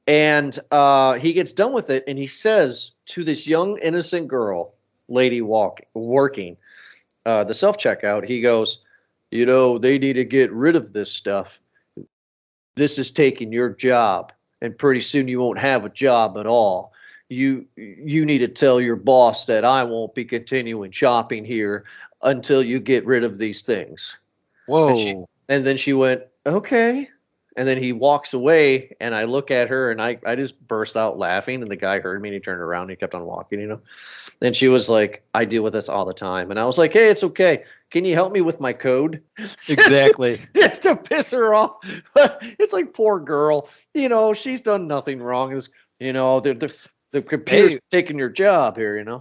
And he gets done with it, and he says to this young innocent girl, lady working the self checkout, he goes, they need to get rid of this stuff. This is taking your job, and pretty soon you won't have a job at all. You need to tell your boss that I won't be continuing shopping here until you get rid of these things. And she Whoa. and then she went, "Okay." And then he walks away, and I look at her, and I just burst out laughing, and the guy heard me, and he turned around, and he kept on walking. And she was like, "I deal with this all the time." And I was like, "Hey, it's okay. Can you help me with my code?" Exactly. Just to piss her off. But it's like, poor girl. She's done nothing wrong. The computer's Hey, taking your job here.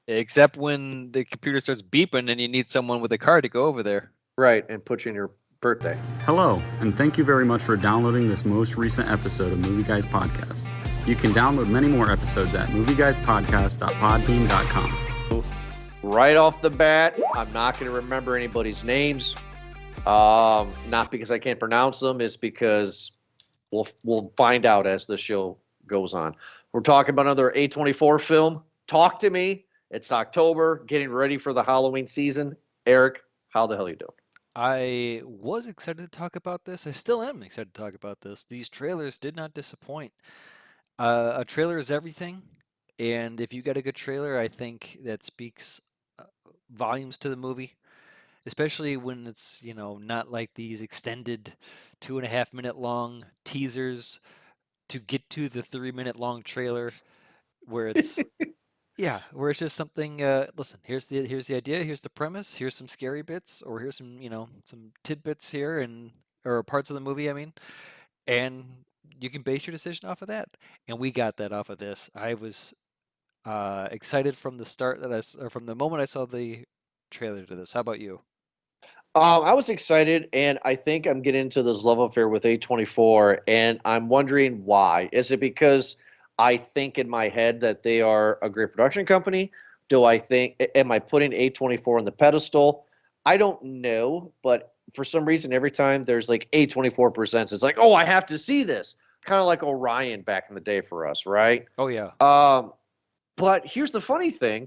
except when the computer starts beeping and you need someone with a card to go over there. Right, and put you in your birthday. Hello, and thank you very much for downloading this most recent episode of Movie Guys Podcast. You can download many more episodes at movieguyspodcast.podbean.com. Right off the bat, I'm not going to remember anybody's names. Not because I can't pronounce them, it's because we'll find out as the show goes on. We're talking about another A24 film. Talk to Me. It's October, getting ready for the Halloween season. Eric, how the hell you doing? I was excited to talk about this. I still am excited to talk about this. These trailers did not disappoint. A trailer is everything, and if you get a good trailer, I think that speaks uh, volumes to the movie, especially when it's, not like these extended 2.5 minute long teasers to get to the 3 minute long trailer where it's yeah, where it's just something. Listen, here's the idea, here's the premise, here's some scary bits, or here's some some tidbits here and or parts of the movie. I mean, and you can base your decision off of that. And we got that off of this. I was excited from the start or from the moment I saw the trailer to this. How about you? I was excited, and I think I'm getting into this love affair with A24, and I'm wondering why. Is it because I think in my head that they are a great production company? Am I putting A24 on the pedestal? I don't know, but for some reason, every time there's like A24 presents, it's like, oh, I have to see this. Kind of like Orion back in the day for us, right? Oh yeah. Um, but here's the funny thing.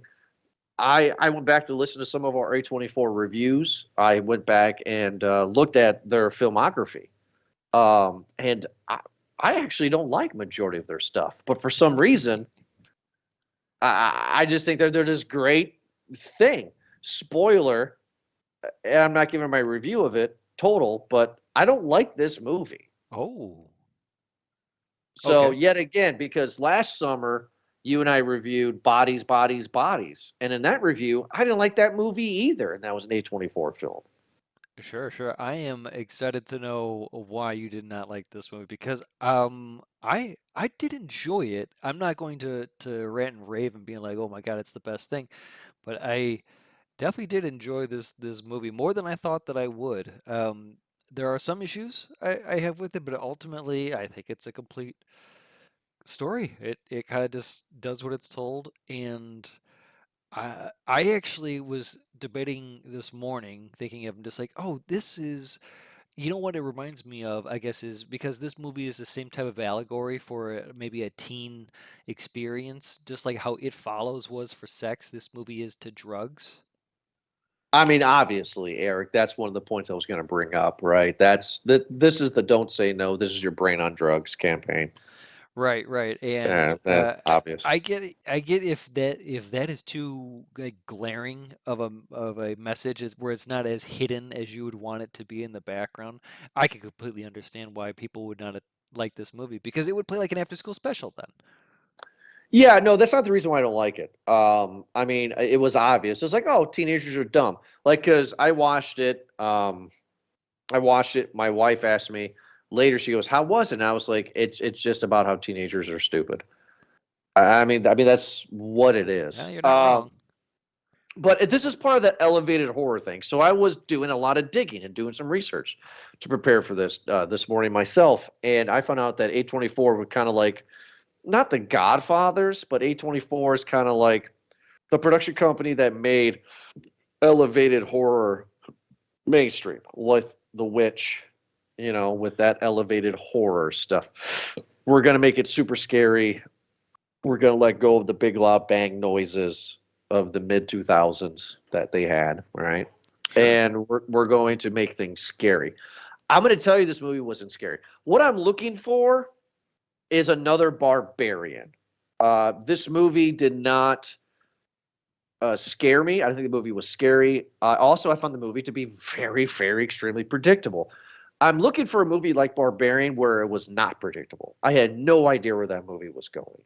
I went back to listen to some of our A24 reviews. I went back and looked at their filmography. And I actually don't like majority of their stuff, but for some reason, I just think they're this great thing. Spoiler, and I'm not giving my review of it total, but I don't like this movie. Oh. So Okay. yet again, because last summer you and I reviewed Bodies, Bodies, Bodies, and in that review, I didn't like that movie either, and that was an A24 film. Sure, sure. I am excited to know why you did not like this movie because I did enjoy it. I'm not going to rant and rave and being like, "Oh my God, it's the best thing." But I definitely did enjoy this movie more than I thought that I would. There are some issues I have with it, but ultimately I think it's a complete story. It kind of just does what it's told, and I actually was debating this morning, thinking of just like, oh, this is, what it reminds me of, I guess, is because this movie is the same type of allegory for maybe a teen experience, just like how It Follows was for sex, this movie is to drugs. I mean, obviously, Eric, that's one of the points I was going to bring up, right? This is the "Don't Say No, This Is Your Brain on Drugs" campaign. Right, right, and Yeah, that's obvious. I get if that is too like glaring of a message, is where it's not as hidden as you would want it to be in the background. I can completely understand why people would not like this movie because it would play like an after school special then. Yeah, no, that's not the reason why I don't like it. I mean, it was obvious. It's like, oh, teenagers are dumb. Like, because I watched it. I watched it. My wife asked me later. She goes, "How was it?" And I was like, "It's just about how teenagers are stupid." I mean that's what it Yeah, is. you're not wrong. But this is part of that elevated horror thing. So I was doing a lot of digging and doing some research to prepare for this morning myself, and I found out that A24 would kind of like not the Godfathers, but A24 is kind of like the production company that made elevated horror mainstream with The Witch, with that elevated horror stuff. we're going to make it super scary. We're going to let go of the big loud bang noises of the mid 2000s that they had, right? Sure. And we're going to make things scary. I'm going to tell you this movie wasn't scary. What I'm looking for is another Barbarian. This movie did not scare me. I don't think the movie was scary. Also, I found the movie to be very, very extremely predictable. I'm looking for a movie like Barbarian where it was not predictable. I had no idea where that movie was going.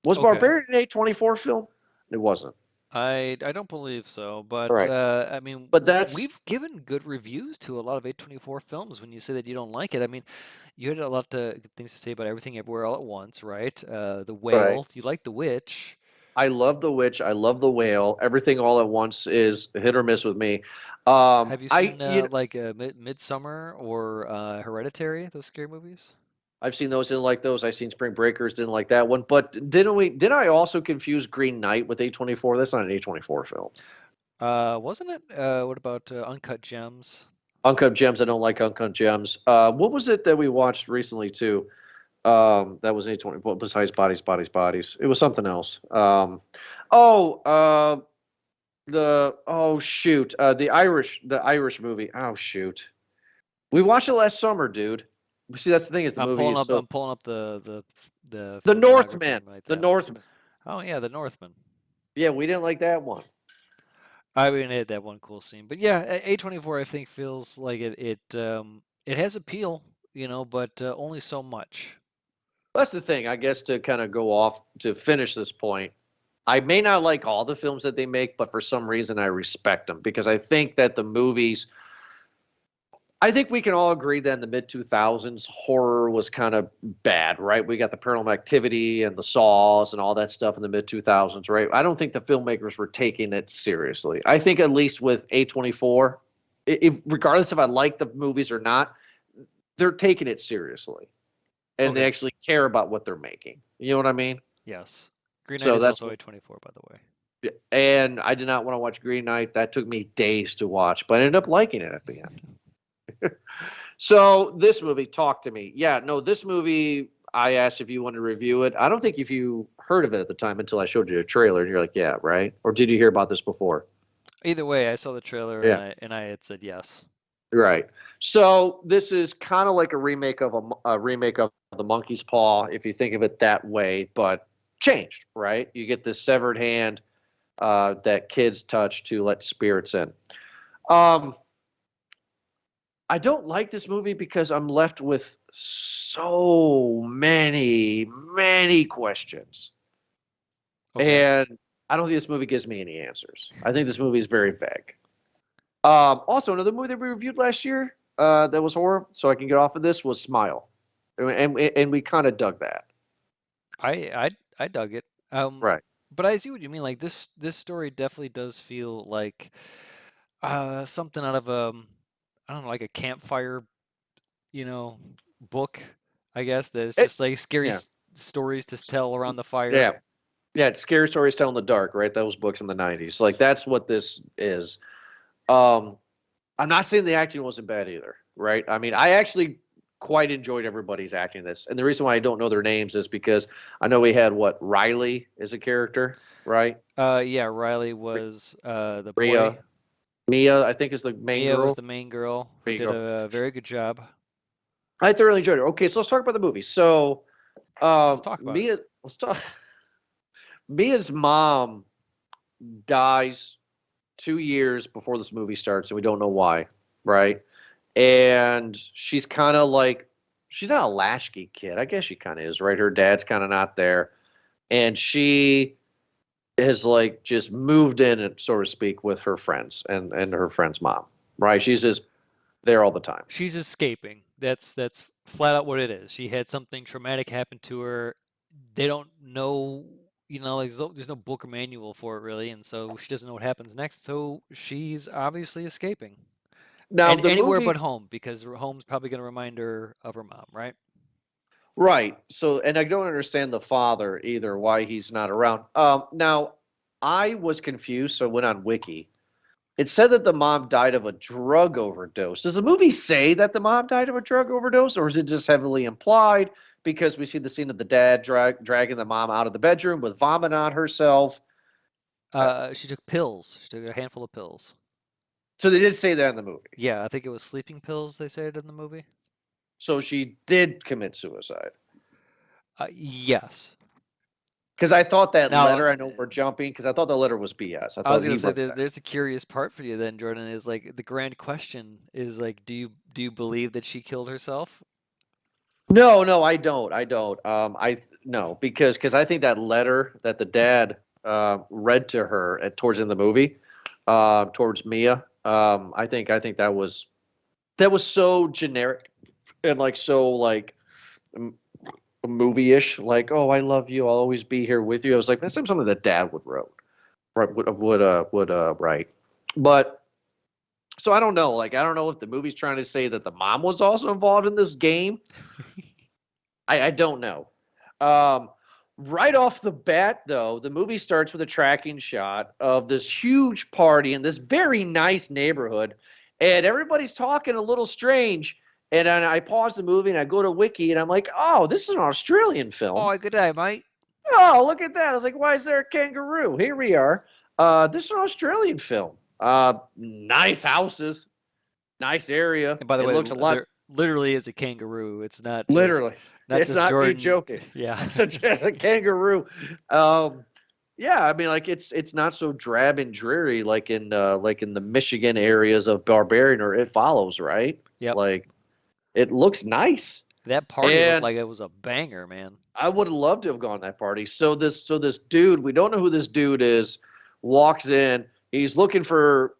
Was Okay. Barbarian an A24 film? It wasn't. I don't believe so, but Right. I mean, But that's we've given good reviews to a lot of A24 films. When you say that you don't like it, I mean, you had a lot of things to say about Everything Everywhere All at Once, right? The right. Whale. You like The Witch. I love The Witch. I love The Whale. Everything All at Once is hit or miss with me. Have you seen You know, like Midsummer or Hereditary? Those scary movies? I've seen those, didn't like those. I've seen Spring Breakers, didn't like that one. But didn't I also confuse Green Knight with A24? That's not an A24 film. Wasn't it? What about Uncut Gems? Uncut Gems, I don't like Uncut Gems. What was it that we watched recently too? That was A20. Well, besides Bodies. It was something else. The Irish movie. Oh shoot, we watched it last summer, dude. See, that's the thing is the movie is so. I'm pulling up the The filmography Northman. right The there. Northman. Oh yeah, The Northman. Yeah, we didn't like that one. I mean, it had that one cool scene, but yeah, A24 I think feels like it has appeal, but only so much. That's the thing, I guess, to kind of go off to finish this point. I may not like all the films that they make, but for some reason I respect them because I think that the movies. I think we can all agree that in the mid 2000s, horror was kind of bad, right? We got the Paranormal Activity and the Saws and all that stuff in the mid 2000s, right? I don't think the filmmakers were taking it seriously. I think at least with A24, regardless if I like the movies or not, they're taking it seriously, and they Okay. actually care about what they're making. You know what I mean? Yes. Green So Knight is that's also A24, by the way. and I did not want to watch Green Knight. That took me days to watch, but I ended up liking it at the end. So this movie, talk to me. Yeah, no, this movie, I asked if you wanted to review it. I don't think if you heard of it at the time until I showed you a trailer, and you're like, yeah, right? Or did you hear about this before? Either way, I saw the trailer Yeah, and I had said yes. right. So this is kind of like a remake of a remake of The Monkey's Paw, if you think of it that way, but changed, right? You get this severed hand that kids touch to let spirits in. Um, I don't like this movie because I'm left with so many, many questions. Okay. And I don't think this movie gives me any answers. I think this movie is very vague. Also, another movie that we reviewed last year that was horror, so I can get off of this, was Smile. And we kind of dug that. I dug it. Right. But I see what you mean. Like this story definitely does feel like something out of I don't know, like a campfire, book, I guess, that is It, just like scary yeah. stories to tell around the fire. Yeah. Yeah. It's Scary Stories Tell in the Dark, right? Those books in the 90s. Like, that's what this is. I'm not saying the acting wasn't bad either, right? I mean, I actually quite enjoyed everybody's acting in this. And the reason why I don't know their names is because I know we had Riley is a character, right? Yeah, Riley was the boy. Rhea. Mia, I think, is the main Mia girl. was the main girl who Main did girl. a very good job. I thoroughly enjoyed it. Okay, so let's talk about the movie. So, Let's talk about it. Let's talk. Mia's mom dies 2 years before this movie starts, and we don't know why, right? And she's kind of like, she's not a latchkey kid. I guess she kind of is, right? Her dad's kind of not there. And she has like just moved in, so to speak, with her friends and her friend's mom, right? She's just there all the time. She's escaping. That's flat out what it is. She had something traumatic happen to her. They don't know, like there's no book or manual for it really, and so she doesn't know what happens next. So she's obviously escaping. Now, And the anywhere movie, but home, because her home's probably going to remind her of her mom, right? right? So, and I don't understand the father either, why he's not around. Now, I was confused, so I went on Wiki. It said that the mom died of a drug overdose. Does the movie say that the mom died of a drug overdose, or is it just heavily implied? because we see the scene of the dad dragging the mom out of the bedroom with vomit on herself. She took pills. She took a handful of pills. So they did say that in the movie. Yeah, I think it was sleeping pills. They said in the movie. So she did commit suicide. Yes. Because I thought that Now, letter, I know we're jumping, because I thought the letter was BS. I was he gonna say wrote that. there's a curious part for you then, Jordan. Is like the grand question is like, do you believe that she killed herself? No, I don't. No, because I think that letter that the dad read to her towards in the movie, towards Mia, I think that was so generic and like so like movie-ish, like, oh, I love you, I'll always be here with you. I was like, that's something that dad would write. But so I don't know. Like, I don't know if the movie's trying to say that the mom was also involved in this game. I don't know. Right off the bat, though, the movie starts with a tracking shot of this huge party in this very nice neighborhood, and everybody's talking a little strange. And then I pause the movie and I go to Wiki and I'm like, oh, this is an Australian film. Oh, good day, mate. Oh, look at that. I was like, why is there a kangaroo? Here we are. This is an Australian film. Nice houses, nice area. And by the it way, looks a lot. there literally is a kangaroo. It's not just, Literally. It's just not Jordan. me joking. Yeah. It's just a kangaroo. Yeah, I mean, like it's not so drab and dreary like in the Michigan areas of Barbarian or It Follows, right? Yep. Like it looks nice. That party looked And like it was a banger, man. I would have loved to have gone to that party. So this dude, we don't know who this dude is, walks in. He's looking for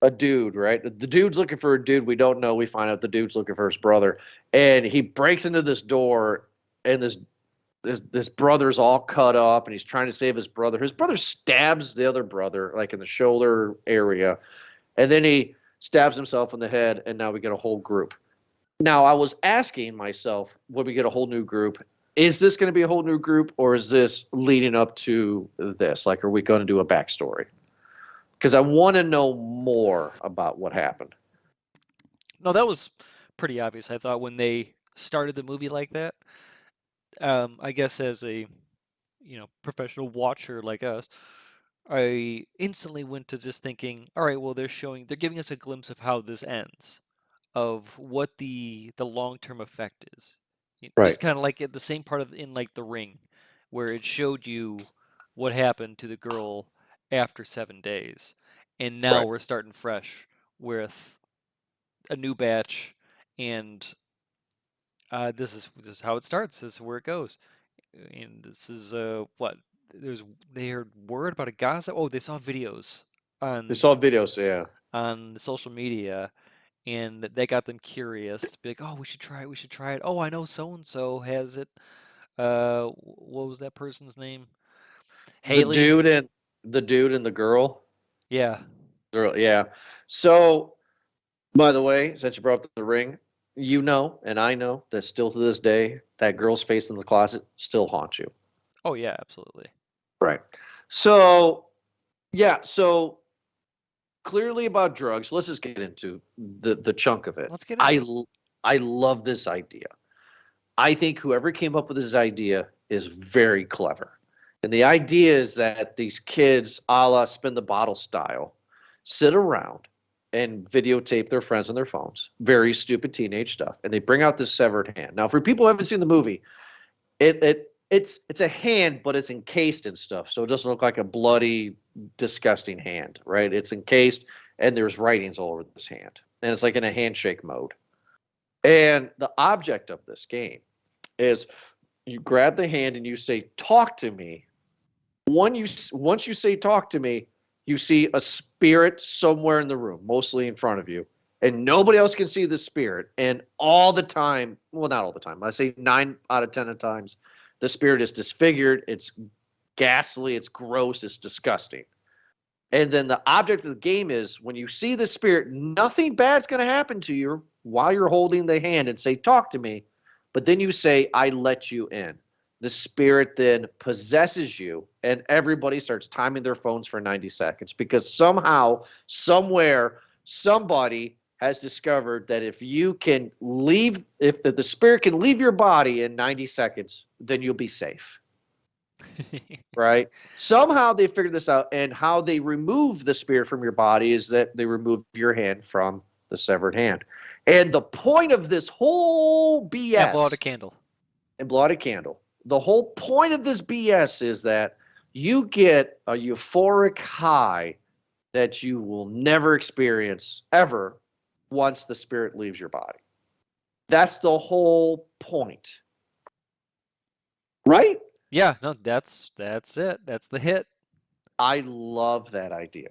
a dude, right? The dude's looking for a dude we don't know. We find out the dude's looking for his brother, and he breaks into this door, and this brother's all cut up, and he's trying to save his brother. His brother stabs the other brother, like in the shoulder area, and then he stabs himself in the head, and now we get a whole group. Now, I was asking myself, when we get a whole new group, is this going to be a whole new group, or is this leading up to this? Like, are we going to do a backstory? Because I want to know more about what happened. No, that was pretty obvious. I thought when they started the movie like that, I guess as a professional watcher like us, I instantly went to just thinking, all right, well, they're giving us a glimpse of how this ends, of what the long-term effect is. Right. Just kind of like at the same part in like The Ring, where it showed you what happened to the girl after 7 days, and now Right. we're starting fresh with a new batch, and this is how it starts. This is where it goes, and this is what they heard word about a Gaza. Oh, they saw videos on They saw videos, yeah. on the social media, and that got them curious to be like, oh, we should try it. We should try it. Oh, I know so and so has it. What was that person's name? Haley. The dude and the girl. Yeah. Yeah. So, by the way, since you brought up The Ring, you know, and I know that still to this day, that girl's face in the closet still haunts you. Oh yeah, absolutely. Right. So, yeah. So clearly about drugs. Let's just get into the chunk of it. Let's get into it. I love this idea. I think whoever came up with this idea is very clever. And the idea is that these kids, a la spin the bottle style, sit around and videotape their friends on their phones. Very stupid teenage stuff. And they bring out this severed hand. Now, for people who haven't seen the movie, it's a hand, but it's encased in stuff. So it doesn't look like a bloody, disgusting hand, right? It's encased, and there's writings all over this hand. And it's like in a handshake mode. And the object of this game is you grab the hand and you say, talk to me. Once you say talk to me, you see a spirit somewhere in the room, mostly in front of you, and nobody else can see the spirit. And all the time, well, not all the time, I say 9 out of 10 times, the spirit is disfigured, it's ghastly, it's gross, it's disgusting. And then the object of the game is when you see the spirit, nothing bad's going to happen to you while you're holding the hand and say, talk to me. But then you say, I let you in. The spirit then possesses you, and everybody starts timing their phones for 90 seconds because somehow, somewhere, somebody has discovered that if you can leave, if the spirit can leave your body in 90 seconds, then you'll be safe. Right? Somehow they figured this out, and how they remove the spirit from your body is that they remove your hand from the severed hand. And the point of this whole BS, Yeah, blow out a candle. and blow out a candle. The whole point of this BS is that you get a euphoric high that you will never experience ever once the spirit leaves your body. That's the whole point. Right? Yeah, no, that's it. That's the hit. I love that idea.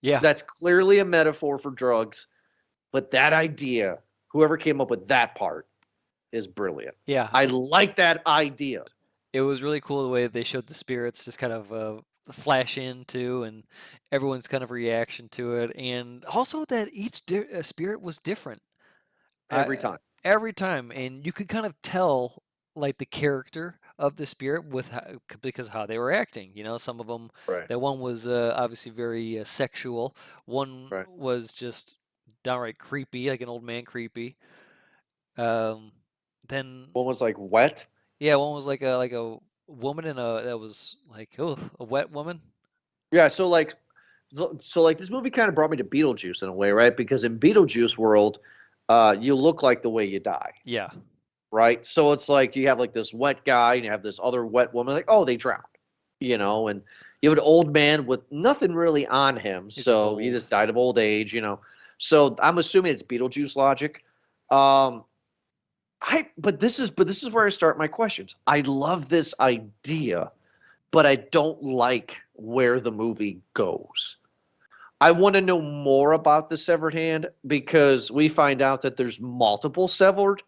Yeah. That's clearly a metaphor for drugs, but that idea, whoever came up with that part, is brilliant. Yeah. I like that idea. It was really cool the way that they showed the spirits just kind of flash into, and everyone's kind of reaction to it, and also that each spirit was different Every time. every time, and you could kind of tell like the character of the spirit with because of how they were acting. You know, some of them. Right. That one was obviously very sexual. One Right. was just downright creepy, like an old man creepy. Then One was like wet. yeah, one was like a woman in a that was like a wet woman. Yeah, so like this movie kind of brought me to Beetlejuice in a way, right? Because in Beetlejuice world, you look like the way you die, Yeah. right? So it's like you have like this wet guy and you have this other wet woman, like, oh, they drowned, you know, and you have an old man with nothing really on him, He's just so he old. just died of old age, you know. So I'm assuming it's Beetlejuice logic. But this is where I start my questions. I love this idea, but I don't like where the movie goes. I want to know more about the severed hand, because we find out that there's multiple severed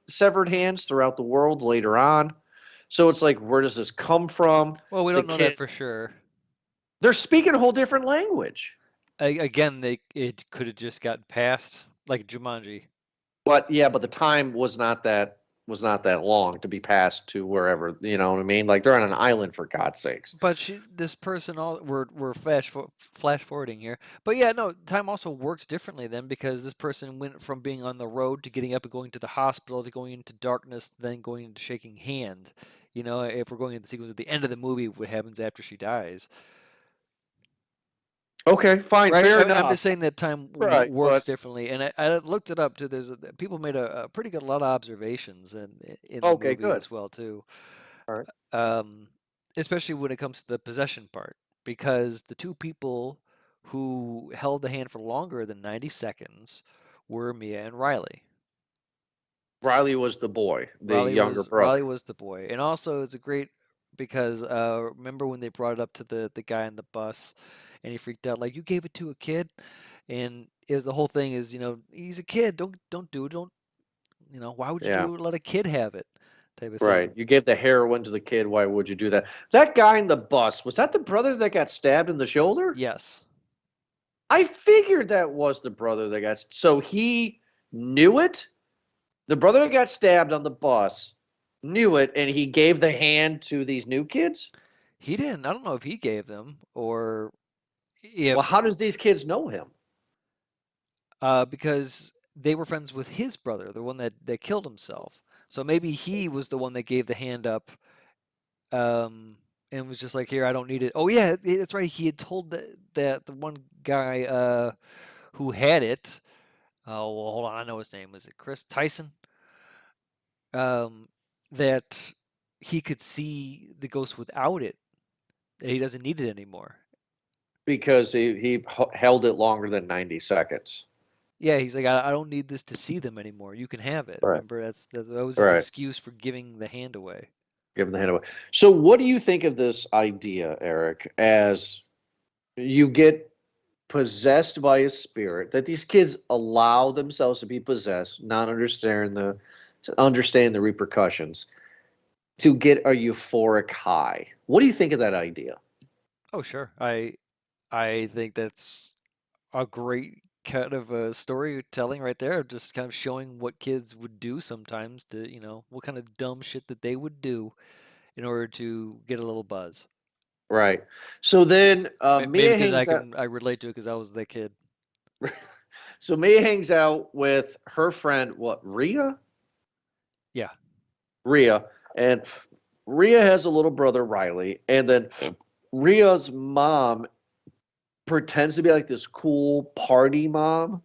hands throughout the world later on. So it's like, where does this come from? Well, we The don't know that kid- for sure. They're speaking a whole different language. Again, it could have just gotten passed like Jumanji. But yeah, but the time was not that long to be passed to wherever, you know what I mean? Like, they're on an island, for God's sakes. But this person, we're flash forwarding here. But yeah, no, time also works differently then, because this person went from being on the road to getting up and going to the hospital to going into darkness, then going into shaking hand. You know, if we're going into the sequence at the end of the movie, what happens after she dies? Okay, fine, Right? fair I'm enough. just saying that time Right, works but- differently, and I looked it up too. People made a pretty good lot of observations in the Okay, movie good. as well too. All right. Especially when it comes to the possession part, because the two people who held the hand for longer than 90 seconds were Mia and Riley. Riley was the boy, the younger brother. Riley was the boy, and also it's a great because remember when they brought it up to the guy on the bus, and he freaked out like, you gave it to a kid, and it was the whole thing is, you know, he's a kid, don't do it, don't, you know, why would you Yeah. let a kid have it, type of Right. thing. You gave the heroin to the kid. Why would you do that? That guy in the bus, was that the brother that got stabbed in the shoulder? Yes. I figured that was the brother that got. So he knew it? The brother that got stabbed on the bus knew it, and he gave the hand to these new kids? He didn't. I don't know if he gave them or if Well, how does these kids know him? because they were friends with his brother, the one that killed himself. So maybe he was the one that gave the hand up, and was just like, "Here, I don't need it." Oh yeah, that's right. He had told that the one guy who had it. Oh well, hold on. I know his name. Was it Chris Tyson? That he could see the ghost without it. That he doesn't need it anymore. Because he held it longer than 90 seconds. Yeah, he's like, I don't need this to see them anymore. You can have it. Right. Remember, that was his Right. excuse for giving the hand away. Giving the hand away. So what do you think of this idea, Eric, as you get possessed by a spirit, that these kids allow themselves to be possessed, not understanding the repercussions, to get a euphoric high? What do you think of that idea? Oh, sure. I think that's a great kind of a storytelling right there, just kind of showing what kids would do sometimes to, you know, what kind of dumb shit that they would do in order to get a little buzz. Right. So then Maybe Mia because hangs out. I relate to it because I was that kid. So Mia hangs out with her friend, what, Rhea? Yeah. Rhea. And Rhea has a little brother, Riley. And then Rhea's mom pretends to be like this cool party mom,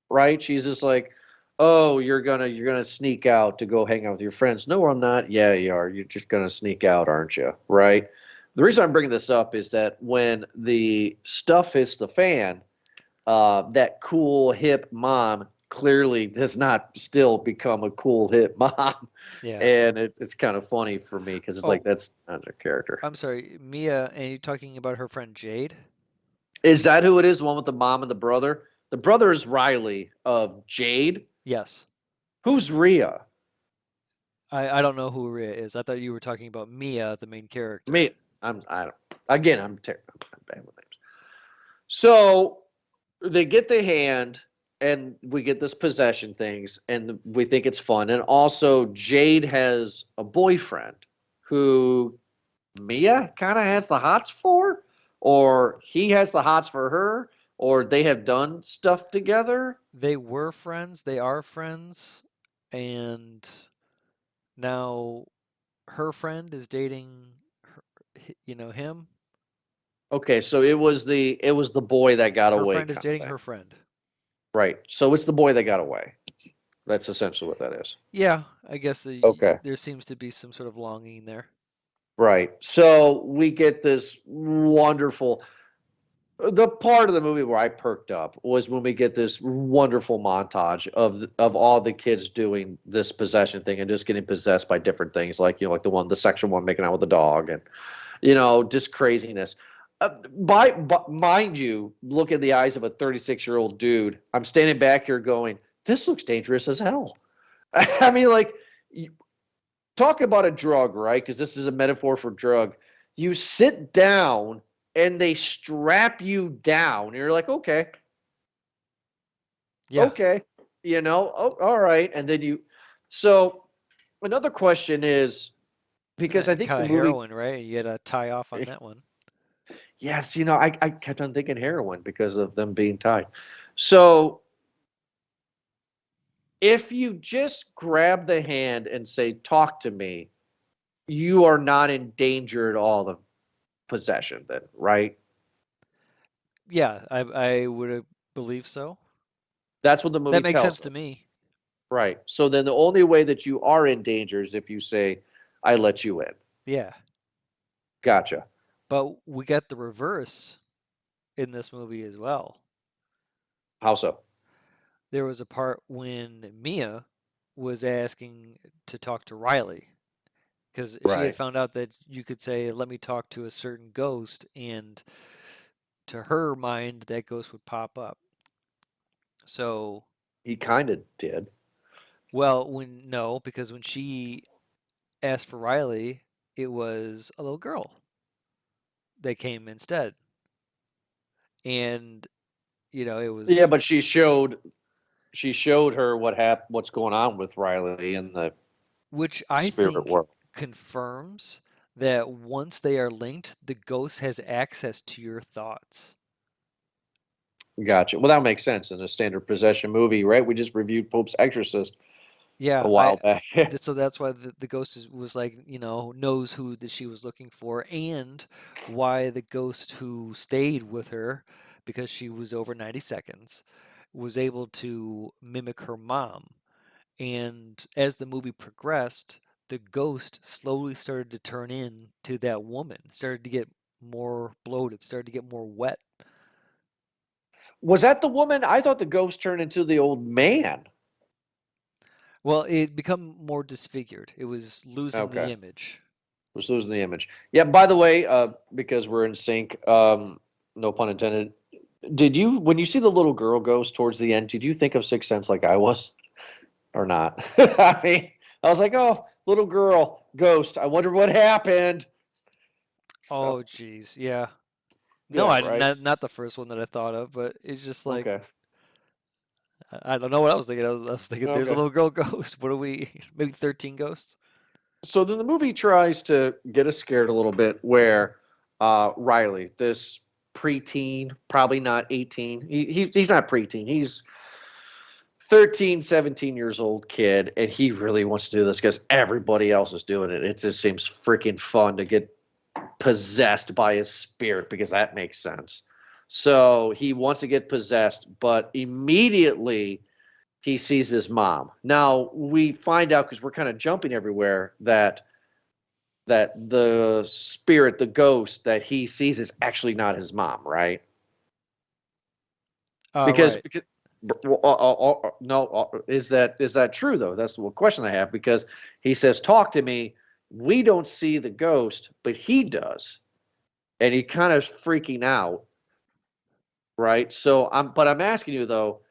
right? She's just like, "Oh, you're gonna sneak out to go hang out with your friends." "No, I'm not." "Yeah, you are. You're just gonna sneak out, aren't you?" Right? The reason I'm bringing this up is that when the stuff hits the fan, that cool hip mom clearly does not still become a cool hip mom, Yeah. and it's kind of funny for me because it's Oh. like that's not their character. I'm sorry, Mia, and you talking about her friend Jade? Is that who it is? The one with the mom and the brother? The brother is Riley of Jade. Yes. Who's Rhea? I don't know who Rhea is. I thought you were talking about Mia, the main character. Me. I'm bad with names. So they get the hand, and we get this possession things, and we think it's fun. And also, Jade has a boyfriend who Mia kind of has the hots for, or he has the hots for her, or they have done stuff together. They were friends, they are friends, and now her friend is dating him. Okay, so it was the boy that got Her away. friend is dating her friend. Right. So it's the boy that got away. That's essentially what that is. Yeah, I guess Okay. there seems to be some sort of longing there. Right. So we get this wonderful. The part of the movie where I perked up was when we get this wonderful montage of all the kids doing this possession thing and just getting possessed by different things, like like the section one making out with the dog, and just craziness. Mind you, look in the eyes of a 36-year-old dude. I'm standing back here going, "This looks dangerous as hell." I mean, like, talk about a drug, right? Because this is a metaphor for drug. You sit down and they strap you down. And you're like, okay. Yeah. Okay. Oh, all right. And then so another question is, because I think kind the of movie, heroin, right? You got to tie off on that one. yes, I kept on thinking heroin because of them being tied. So if you just grab the hand and say, "Talk to me," you are not in danger at all of possession then, right? Yeah, I would believe so. That's what the movie That makes tells sense to us. me. Right. So then the only way that you are in danger is if you say, "I let you in." Yeah. Gotcha. But we got the reverse in this movie as well. How so? There was a part when Mia was asking to talk to Riley because she had Right. found out that you could say, "Let me talk to a certain ghost," and to her mind, that ghost would pop up. So, He kind of did. well, because when she asked for Riley, it was a little girl that came instead. And it was Yeah, but she showed her what's going on with Riley in the which I spirit think world. confirms that once they are linked, the ghost has access to your thoughts. Gotcha. Well, that makes sense in a standard possession movie, right? We just reviewed Pope's Exorcist Yeah, a while back. so that's why the ghost was like, knows who that she was looking for, and why the ghost who stayed with her, because she was over 90 seconds, was able to mimic her mom. And as the movie progressed, the ghost slowly started to turn into that woman, started to get more bloated, started to get more wet. Was that the woman? I thought the ghost turned into the old man. Well, it become more disfigured. It was losing the Okay. image. Was losing the image. Yeah, by the way, because we're in sync, no pun intended. When you see the little girl ghost towards the end, did you think of Sixth Sense like I was? Or not? I mean, I was like, oh, little girl ghost. I wonder what happened. Oh, geez, yeah. No, Yeah, right. not the first one that I thought of, but it's just like Okay. I don't know what I was thinking. I was thinking there's a Okay. little girl ghost. What are we? Maybe 13 ghosts? So then the movie tries to get us scared a little bit, where Riley, this preteen, probably not 18. He's not preteen. He's 13, 17 years old kid, and he really wants to do this because everybody else is doing it. It just seems freaking fun to get possessed by his spirit because that makes sense. So he wants to get possessed, but immediately he sees his mom. Now we find out, because we're kind of jumping everywhere, that the spirit, the ghost that he sees, is actually not his mom, right? Because no, is that true though? That's the question I have, because he says, "Talk to me." We don't see the ghost, but he does, and he kind of freaking out, right? So I'm asking you though,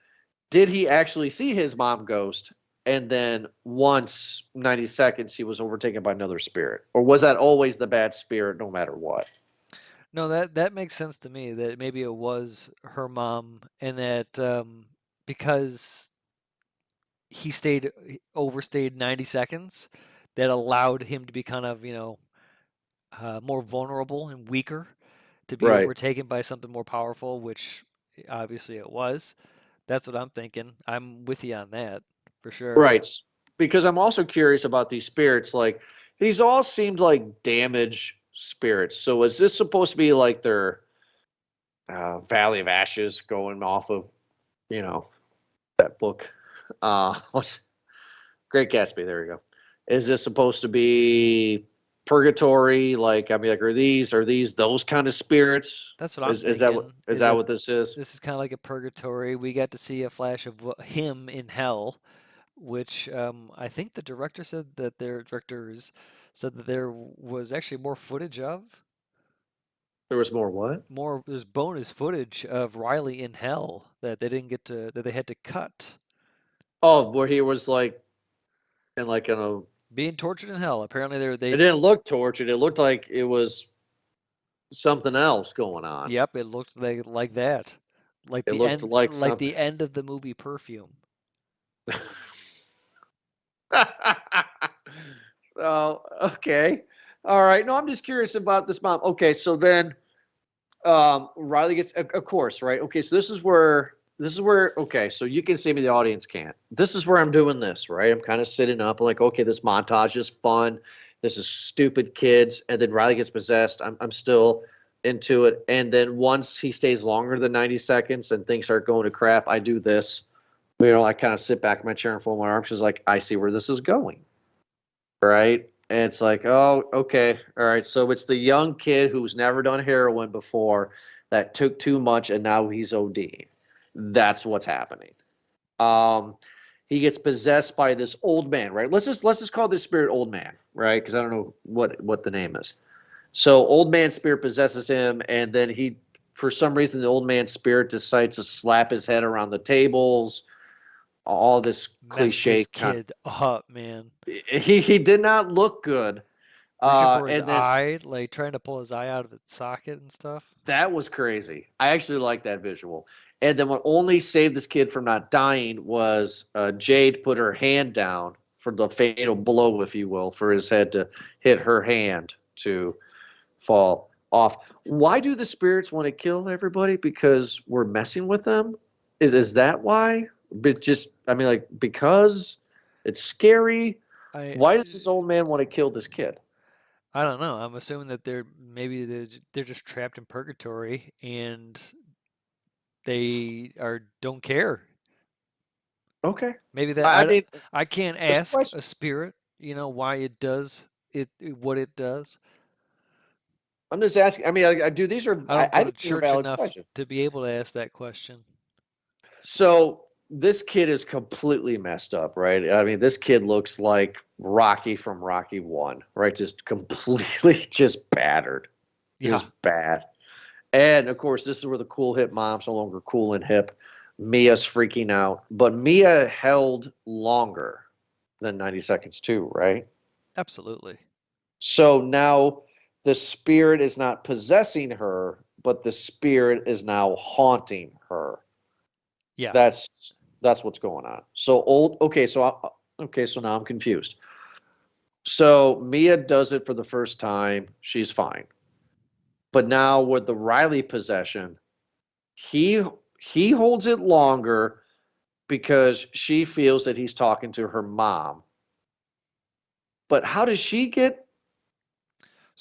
did he actually see his mom ghost, and then once 90 seconds he was overtaken by another spirit, or was that always the bad spirit no matter what? No, that makes sense to me, that maybe it was her mom, and that because he overstayed 90 seconds, that allowed him to be kind of, more vulnerable and weaker to be Right. overtaken by something more powerful, which obviously it was. That's what I'm thinking. I'm with you on that for sure. Right. Because I'm also curious about these spirits. Like, these all seemed like damage spirits. So is this supposed to be like their Valley of Ashes, going off of, that book? What's Great Gatsby? There you go. Is this supposed to be purgatory? Like, I mean, like, are these those kind of spirits? That's what I'm Is that what thinking. is that what this is? This is kind of like a purgatory. We got to see a flash of him in hell, which I think the directors said that there was actually more footage of. There was more what? There's bonus footage of Riley in hell that they didn't get to, that they had to cut. Oh, where he was like in a. Being tortured in hell. Apparently It didn't look tortured. It looked like it was something else going on. Yep, it looked like that. Like It the looked end, like like something. the end of the movie Perfume. So, okay. All right. No, I'm just curious about this mom. Okay, so then Riley gets, of course, right? Okay, so this is where, okay, so you can see me, the audience can't. This is where I'm doing this, right? I'm kind of sitting up, like, okay, this montage is fun. This is stupid kids. And then Riley gets possessed. I'm still into it. And then once he stays longer than 90 seconds and things start going to crap, I do this. I kind of sit back in my chair and fold my arms, because, like, I see where this is going, right? And it's like, oh, okay, all right. So it's the young kid who's never done heroin before that took too much, and now he's ODing. That's what's happening. He gets possessed by this old man, right? Let's just call this spirit Old Man, right? Because I don't know what the name is. So Old Man spirit possesses him, and then he, for some reason, the old man spirit decides to slap his head around the tables. All this cliche Messed this kid up, man. He did not look good. Reaching for his and then eye, like trying to pull his eye out of its socket and stuff. that was crazy. I actually like that visual. And then what only saved this kid from not dying was Jade put her hand down for the fatal blow, if you will, for his head to hit her hand to fall off. Why do the spirits want to kill everybody? Because we're messing with them? Is that why? But just, I mean, like, because it's scary. Why does this old man want to kill this kid? I don't know. I'm assuming that they're just trapped in purgatory and they don't care. Okay. Maybe that I can't ask a spirit, why it does what it does. I'm just asking. I mean, I do. These are I don't go to think they're church valid enough questions. to be able to ask that question. So this kid is completely messed up, right? I mean, this kid looks like Rocky from Rocky 1, right? Just completely just battered. Just bad. And of course, this is where the cool hip mom's no longer cool and hip. Mia's freaking out. But Mia held longer than 90 seconds too, right? Absolutely. So now the spirit is not possessing her, but the spirit is now haunting her. Yeah. That's what's going on. So so now I'm confused. So Mia does it for the first time. She's fine. But now with the Riley possession, he holds it longer because she feels that he's talking to her mom. But how does she get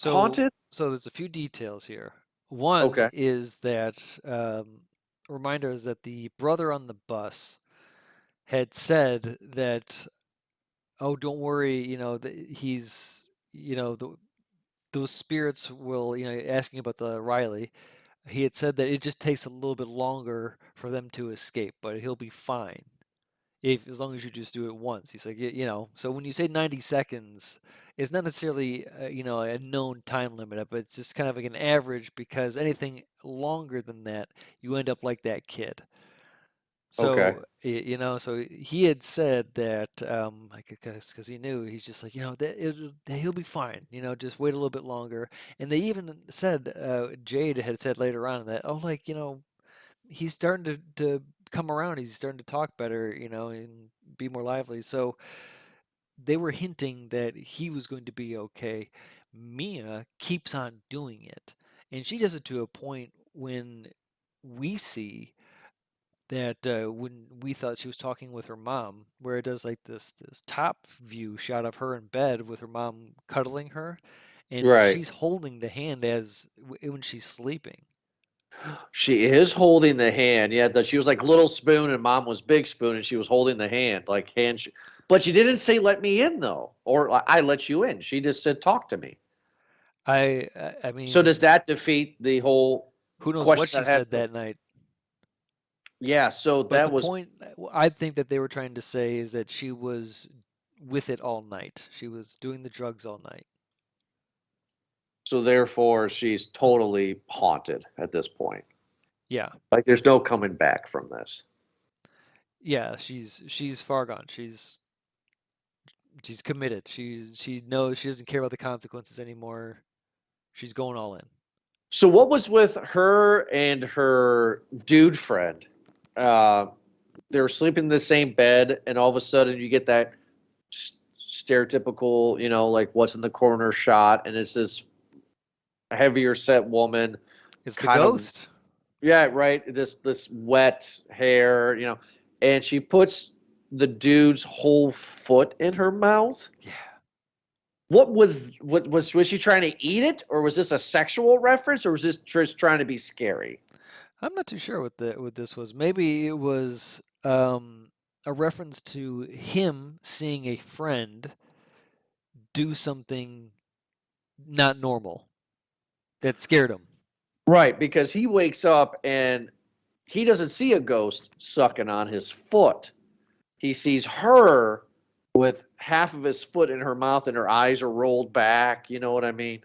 haunted? So there's a few details here. One Okay. is that reminder is that the brother on the bus had said that, oh, don't worry, he's, those spirits will, asking about the Riley. He had said that it just takes a little bit longer for them to escape, but he'll be fine as long as you just do it once. He's like, so when you say 90 seconds, it's not necessarily, a known time limit, but it's just kind of like an average, because anything longer than that, you end up like that kid. Okay. So, so he had said that, because he knew, he's just like, that he'll be fine, just wait a little bit longer. And they even said, Jade had said later on that, oh, like, he's starting to come around. He's starting to talk better, and be more lively. So they were hinting that he was going to be okay. Mia keeps on doing it, and she does it to a point when we see that when we thought she was talking with her mom, where it does like this top view shot of her in bed with her mom cuddling her, and Right. she's holding the hand when she's sleeping. She is holding the hand. Yeah, that she was like little spoon and mom was big spoon, and she was holding the hand like hand. But she didn't say "let me in" though, or "I let you in." She just said "talk to me." I So does mean, that defeat the whole who knows question what she that had? said that night? Yeah. So But that the was point I think that they were trying to say is that she was with it all night. She was doing the drugs all night. so therefore she's totally haunted at this point. Yeah. Like there's no coming back from this. Yeah, she's far gone. She's committed. She knows she doesn't care about the consequences anymore. She's going all in. So what was with her and her dude friend? Uh, they were sleeping in the same bed, and all of a sudden you get that stereotypical, like what's in the corner shot, and it's this heavier set woman. It's the kind of ghost. Yeah, right. Just this wet hair, and she puts the dude's whole foot in her mouth. Yeah. What was she trying to eat it, or was this a sexual reference, or was this just trying to be scary? I'm not too sure what this was. Maybe it was a reference to him seeing a friend do something not normal that scared him. Right, because he wakes up and he doesn't see a ghost sucking on his foot. He sees her with half of his foot in her mouth and her eyes are rolled back. You know what I mean?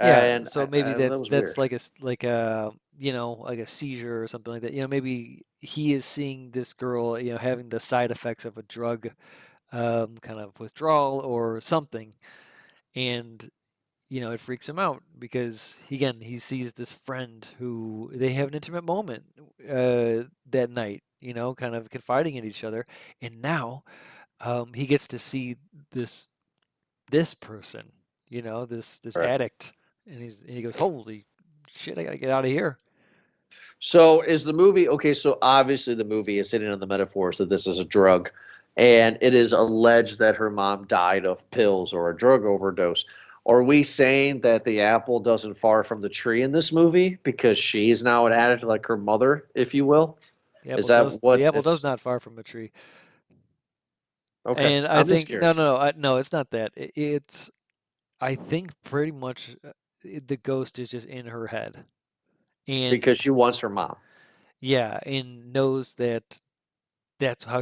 Yeah, And so maybe that that's was weird. like like a seizure or something like that. Maybe he is seeing this girl, having the side effects of a drug kind of withdrawal or something, and it freaks him out because he sees this friend who they have an intimate moment that night, kind of confiding in each other, and now he gets to see this person, this Right. addict, and he goes, holy shit, I gotta get out of here. So is the movie okay? So obviously the movie is hitting on the metaphors that this is a drug, and it is alleged that her mom died of pills or a drug overdose. Are we saying that the apple doesn't fall from the tree in this movie because she's now an addict like her mother, if you will? Is that what The apple does it's not fall from a tree. okay? And I I'm just think curious no, it's not that. It's I think pretty much the ghost is just in her head, and because she wants her mom. yeah, and knows that that's how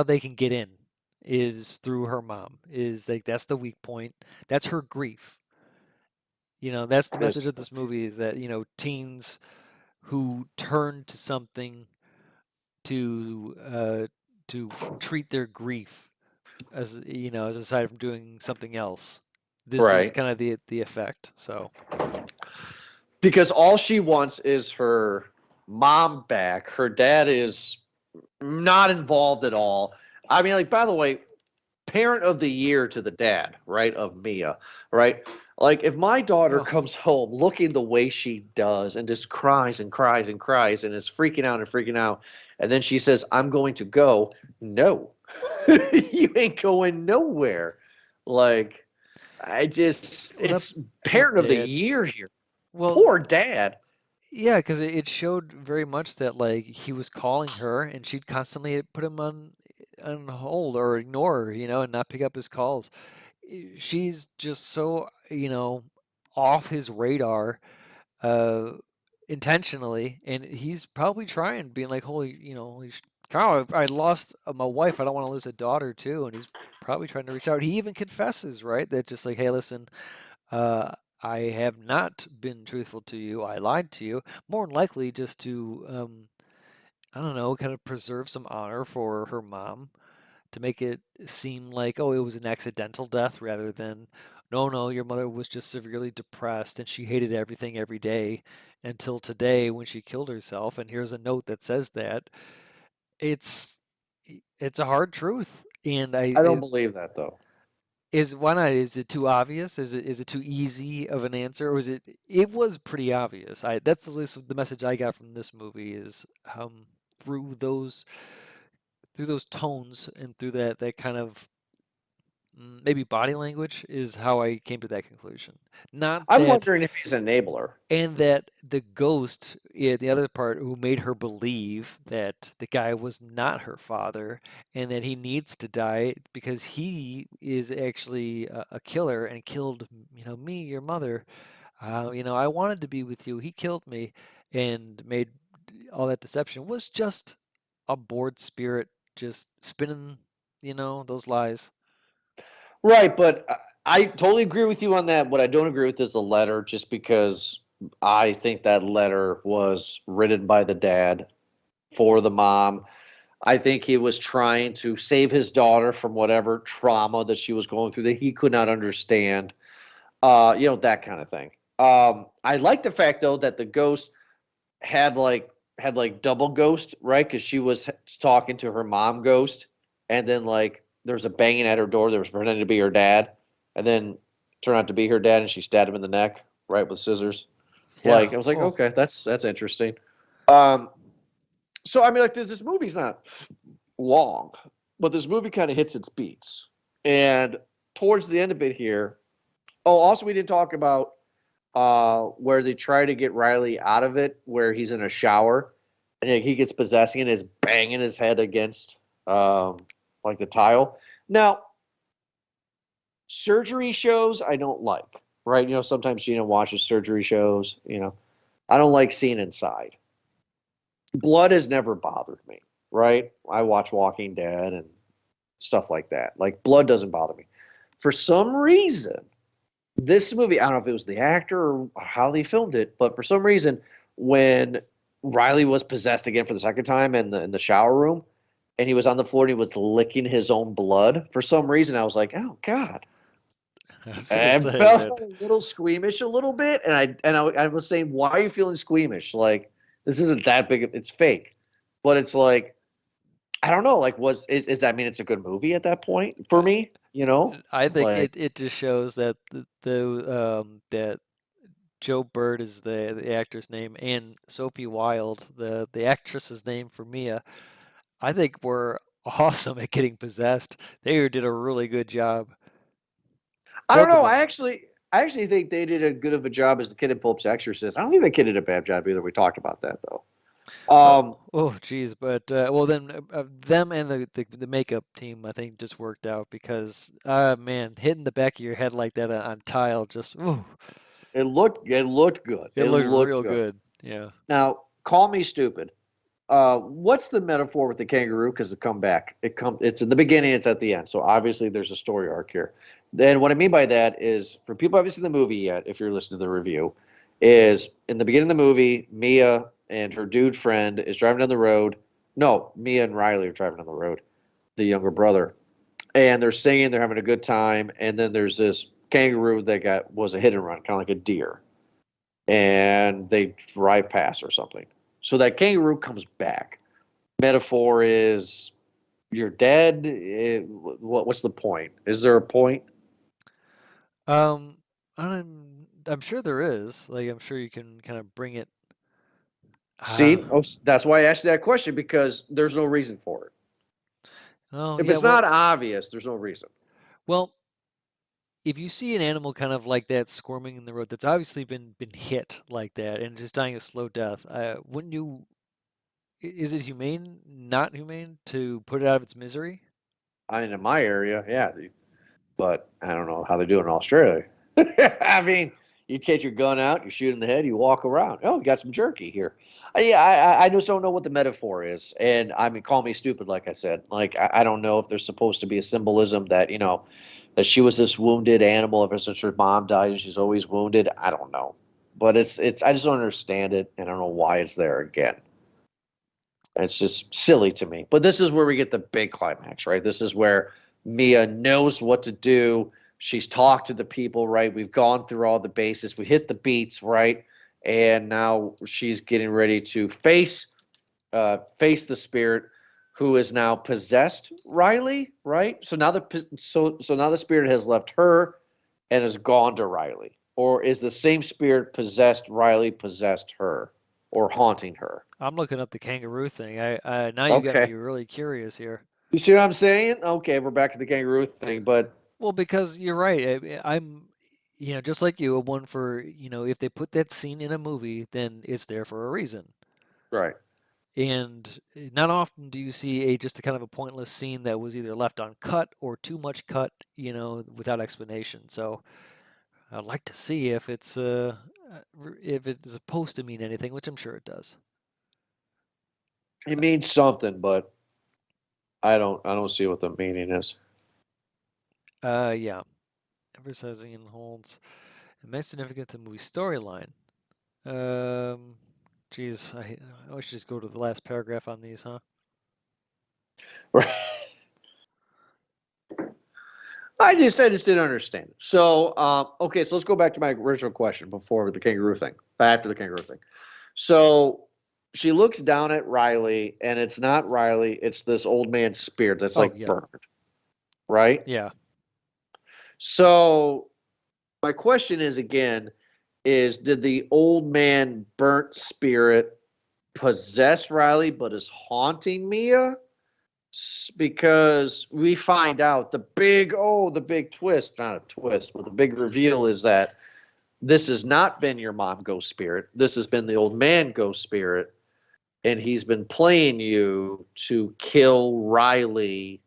they can get in, is through her mom. Is like that's the weak point. That's her grief. That's the message Because of this movie, is that teens who turn to something to treat their grief, as aside from doing something else. This is right, kind of the effect. So because all she wants is her mom back. Her dad is not involved at all. I mean, like by the way, parent of the year to the dad, right, of Mia, right? Like, if my daughter Oh, comes home looking the way she does and just cries and cries and cries and is freaking out, and then she says, I'm going to go, no, you ain't going nowhere. Like, well, that it's poor parent of the dad. year here. Well, Poor dad. yeah, because it showed very much that like he was calling her, and she'd constantly put him on hold or ignore her, and not pick up his calls. She's just so, off his radar, uh, intentionally, and he's probably trying, being like, holy cow, I lost my wife. I don't want to lose a daughter too, and he's probably trying to reach out. He even confesses, right, that just like, hey, listen. Uh, I have not been truthful to you. I lied to you. More than likely, just to, I don't know, kind of preserve some honor for her mom, to make it seem like, oh, it was an accidental death rather than, no, no, your mother was just severely depressed and she hated everything every day until today when she killed herself. And here's a note that says that. It's it's a hard truth, and I don't believe that though. why not? Is it too obvious? Is it too easy of an answer, or is it? It was pretty obvious. That's the list of the message I got from this movie is through those through those tones and through that kind of maybe body language is how I came to that conclusion. Not I'm that wondering if he's an enabler. And that the ghost, yeah, the other part, who made her believe that the guy was not her father and that he needs to die because he is actually a killer and killed, me, your mother. I wanted to be with you. He killed me and made all that deception was just a bored spirit just spinning, those lies. Right, but I totally agree with you on that. What I don't agree with is the letter, just because I think that letter was written by the dad for the mom. I think he was trying to save his daughter from whatever trauma that she was going through that he could not understand. That kind of thing. I like the fact though that the ghost had like double ghost, right? Because she was talking to her mom ghost, and then like there was a banging at her door that was pretending to be her dad, and then turned out to be her dad, and she stabbed him in the neck, right, with scissors. Yeah. Like I was like, Oh, okay, that's interesting. Um, so I mean, like this movie's not long, but this movie kind of hits its beats, and towards the end of it here. Oh, also we didn't talk about where they try to get Riley out of it, where he's in a shower and he gets possessing and is banging his head against like the tile. Now, surgery shows I don't like, right? Sometimes Gina watches surgery shows. I don't like seeing inside. Blood has never bothered me, right? I watch Walking Dead and stuff like that. Like blood doesn't bother me. For some reason, this movie, I don't know if it was the actor or how they filmed it, but for some reason, when Riley was possessed again for the second time in the shower room, and he was on the floor and he was licking his own blood, for some reason I was like, oh God. I was gonna I say felt that. a little squeamish a little bit, and I was saying, why are you feeling squeamish? Like this isn't that big. It's fake, but it's like I don't know. Like, is that mean it's a good movie at that point for me? I think Like it just shows that that Joe Bird is the actor's name, and Sophie Wilde, the actress's name for Mia. I think were awesome at getting possessed. They did a really good job, I don't both of know. them. I actually think they did a good of a job as the kid in Pope's Exorcist. I don't think the kid did a bad job either. We talked about that though. Oh, Um, oh, geez, but well, then them and the makeup team, I think, just worked out because, man, hitting the back of your head like that on tile, just, ooh, it looked good. it It looked looked real good. good. Yeah. Now, call me stupid. What's the metaphor with the kangaroo? Because it come back. It's in the beginning. It's at the end. So obviously there's a story arc here. Then what I mean by that is for people who haven't seen the movie yet, if you're listening to the review, is in the beginning of the movie, Mia and her dude friend is driving down the road. No, Mia and Riley are driving down the road, the younger brother, and they're singing. They're having a good time. And then there's this kangaroo that was a hit and run, kind of like a deer, and they drive past or something. So that kangaroo comes back. Metaphor is you're dead. What's the point? Is there a point? Um, I'm sure there is. Like, I'm sure you can kind of bring it. See, that's why I asked you that question, because there's no reason for it. Oh, If yeah. it's not obvious, there's no reason. Well, if you see an animal kind of like that squirming in the road, that's obviously been hit like that and just dying a slow death, wouldn't you? Is it humane, not humane, to put it out of its misery? I mean, in my area, yeah, but I don't know how they do it in Australia. I mean, you take your gun out, you shoot in the head, you walk around. Oh, you got some jerky here. Yeah, I just don't know what the metaphor is, and I mean, call me stupid, like I said. Like I don't know if there's supposed to be a symbolism that that she was this wounded animal ever since her mom died, and she's always wounded. I don't know, but it's I just don't understand it, and I don't know why it's there again. It's just silly to me. But this is where we get the big climax, right? This is where Mia knows what to do. She's talked to the people, right? We've gone through all the bases. We hit the beats, right? And now she's getting ready to face the spirit who is now possessed Riley, right? So now the spirit has left her and has gone to Riley. Or is the same spirit possessed Riley, possessed her, or haunting her? I'm looking up the kangaroo thing. I now you got Okay. me really curious here. You see what I'm saying? Okay, we're back to the kangaroo thing, but Well, because you're right. I'm, just like you, one for, if they put that scene in a movie, then it's there for a reason. right. And not often do you see just a kind of a pointless scene that was either left uncut or too much cut, without explanation. So I'd like to see if it's supposed to mean anything, which I'm sure it does. It means something, but I don't see what the meaning is. Yeah. Emphasizing and holds immense significance to the movie storyline. Geez, I wish just go to the last paragraph on these, huh? Right. I just didn't understand. So okay, so let's go back to my original question before the kangaroo thing. After the kangaroo thing. So she looks down at Riley, and it's not Riley, it's this old man's spirit that's like yeah. burned. Right? Yeah. So my question is again, did the old man burnt spirit possess Riley but is haunting Mia? Because we find out the big twist, not a twist, but the big reveal is that this has not been your mom ghost spirit. This has been the old man ghost spirit, and he's been playing you to kill Riley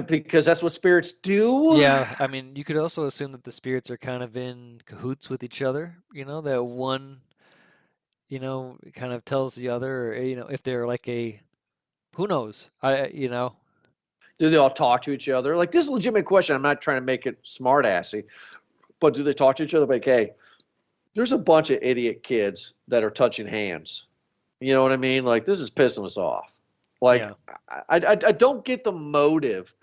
because that's what spirits do. Yeah, I mean, you could also assume that the spirits are kind of in cahoots with each other, that one, kind of tells the other, or, if they're like who knows? Do they all talk to each other? Like, this is a legitimate question. I'm not trying to make it smart assy, but do they talk to each other? Like, hey, there's a bunch of idiot kids that are touching hands. You know what I mean? Like, this is pissing us off. Like, Yeah. I don't get the motive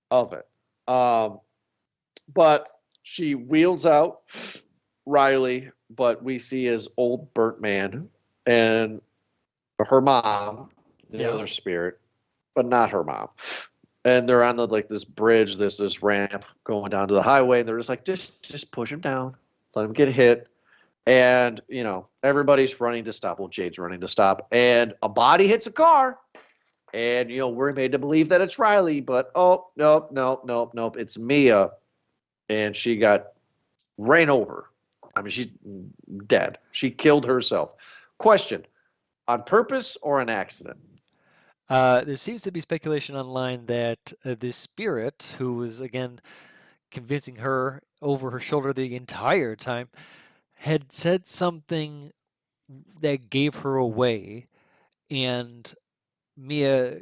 of it. But she wheels out Riley, but we see his old burnt man and her mom, the other spirit, but not her mom. And they're on this bridge, this ramp going down to the highway, and they're just like, just push him down, let him get hit. And everybody's running to stop. Well, Jade's running to stop, and a body hits a car, and we're made to believe that it's Riley, but nope, it's Mia, and she got ran over. I mean, she's dead. She killed herself. Question: on purpose or an accident? There seems to be speculation online that this spirit, who was again convincing her over her shoulder the entire time, had said something that gave her away, and Mia,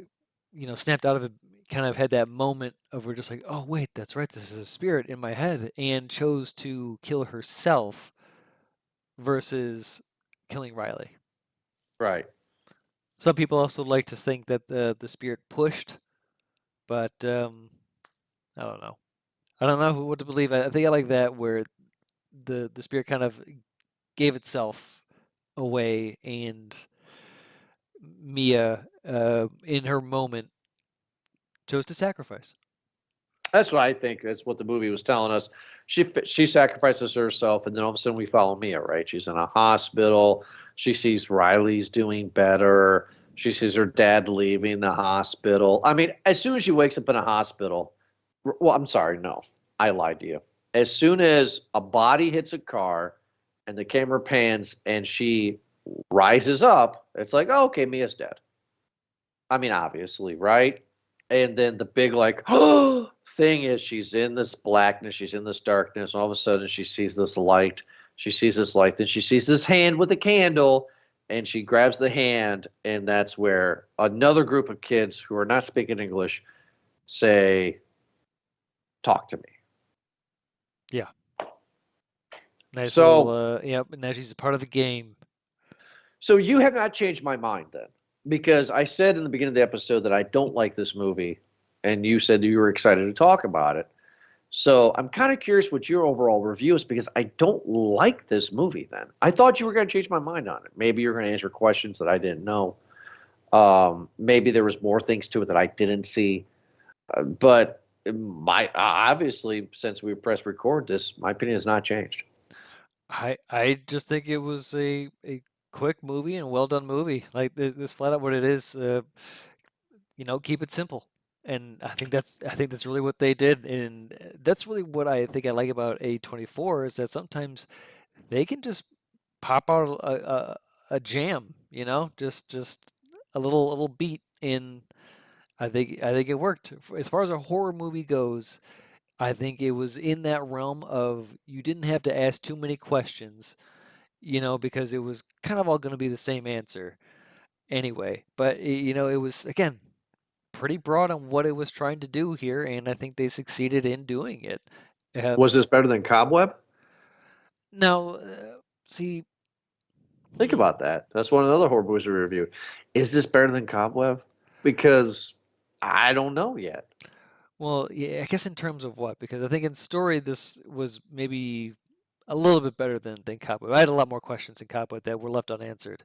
snapped out of it, kind of had that moment of we're just like, oh wait, that's right, this is a spirit in my head, and chose to kill herself versus killing Riley. Right. Some people also like to think that the spirit pushed, but I don't know. I don't know what to believe. I think I like that where the spirit kind of gave itself away, and Mia, in her moment, chose to sacrifice. That's what I think. That's what the movie was telling us. She sacrifices herself, and then all of a sudden we follow Mia. Right? She's in a hospital. She sees Riley's doing better. She sees her dad leaving the hospital. I mean, as soon as she wakes up in a hospital, well, I'm sorry, no, I lied to you. As soon as a body hits a car, and the camera pans, and she rises up, it's like, oh, okay, Mia's dead. I mean, obviously, right? And then the big like thing is she's in this blackness, she's in this darkness, and all of a sudden she sees this light. She sees this light, then she sees this hand with a candle, and she grabs the hand, and that's where another group of kids who are not speaking English say, "Talk to me." Yeah. Nice So, little, yep. Now she's a part of the game. so you have not changed my mind then, because I said in the beginning of the episode that I don't like this movie, and you said you were excited to talk about it. So I'm kind of curious what your overall review is, because I don't like this movie then. I thought you were going to change my mind on it. Maybe you're going to answer questions that I didn't know. Maybe there was more things to it that I didn't see. But my obviously, since we pressed record this, my opinion has not changed. I just think it was a quick movie and well done movie. Like this flat out what it is. Keep it simple. And I think that's really what they did, and that's really what I think I like about A24 is that sometimes they can just pop out a jam, just a little beat, and I think it worked. As far as a horror movie goes, I think it was in that realm of you didn't have to ask too many questions, because it was kind of all going to be the same answer anyway. But it was again pretty broad on what it was trying to do here, and I think they succeeded in doing it. Was this better than Cobweb? Now, see, Think about that. That's one of the other horror movies we reviewed. Is this better than Cobweb? Because I don't know yet. well, yeah, I guess in terms of what? Because I think in story this was maybe a little bit better than Cobweb. I had a lot more questions in Cobweb that were left unanswered.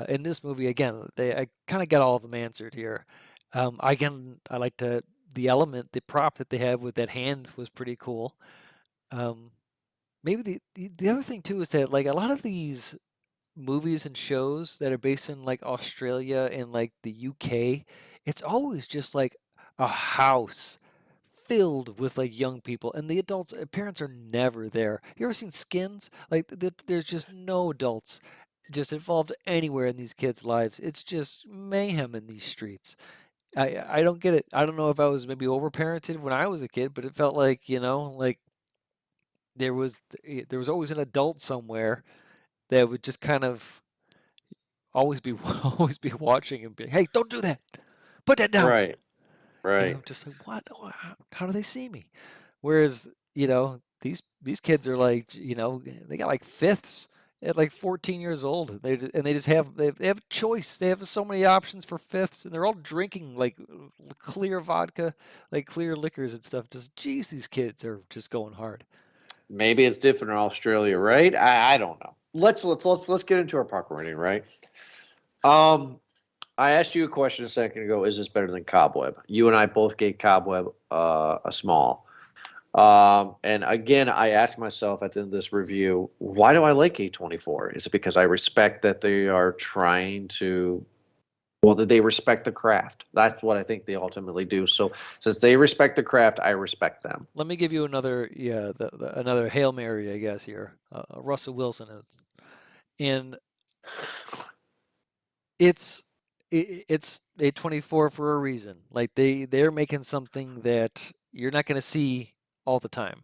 In this movie, again, I kind of got all of them answered here. I liked the prop that they had with that hand was pretty cool. Maybe the other thing too is that like a lot of these movies and shows that are based in like Australia and like the UK, it's always just like a house filled with like young people, and the adults parents are never there. You ever seen Skins? Like there's just no adults just involved anywhere in these kids' lives. It's just mayhem in these streets. I don't get it. I don't know if I was maybe overparented when I was a kid, but it felt like, like there was always an adult somewhere that would just kind of always be always be watching and be, "Hey, don't do that. Put that down." Right, right. Just like, "What? How do they see me?" Whereas, these kids are like, they got like fifths at like 14 years old. They just have a choice. They have so many options for fifths, and they're all drinking like clear vodka, like clear liquors and stuff. Just geez, these kids are just going hard. Maybe it's different in Australia, right? I don't know. Let's get into our puck rating, right? I asked you a question a second ago. Is this better than Cobweb? You and I both gave Cobweb a small. And again, I ask myself at the end of this review, why do I like A24? Is it because I respect that they are trying to, well, that they respect the craft? That's what I think they ultimately do. So since they respect the craft, I respect them. Let me give you another, another Hail Mary, I guess here. Russell Wilson is, and it's A24 for a reason. Like they're making something that you're not going to see all the time.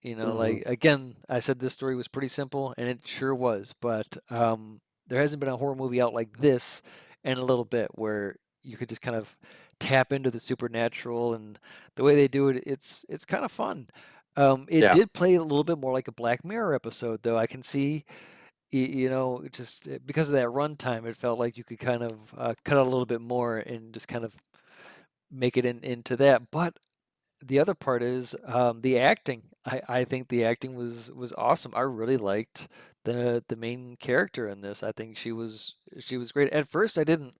Like again, I said this story was pretty simple, and it sure was. But there hasn't been a horror movie out like this in a little bit where you could just kind of tap into the supernatural, and the way they do it, it's kind of fun. It Yeah. did play a little bit more like a Black Mirror episode, though. I can see, just because of that runtime, it felt like you could kind of cut out a little bit more and just kind of make it into that. But the other part is the acting. I think the acting was awesome. I really liked the main character in this. I think she was great. At first, I didn't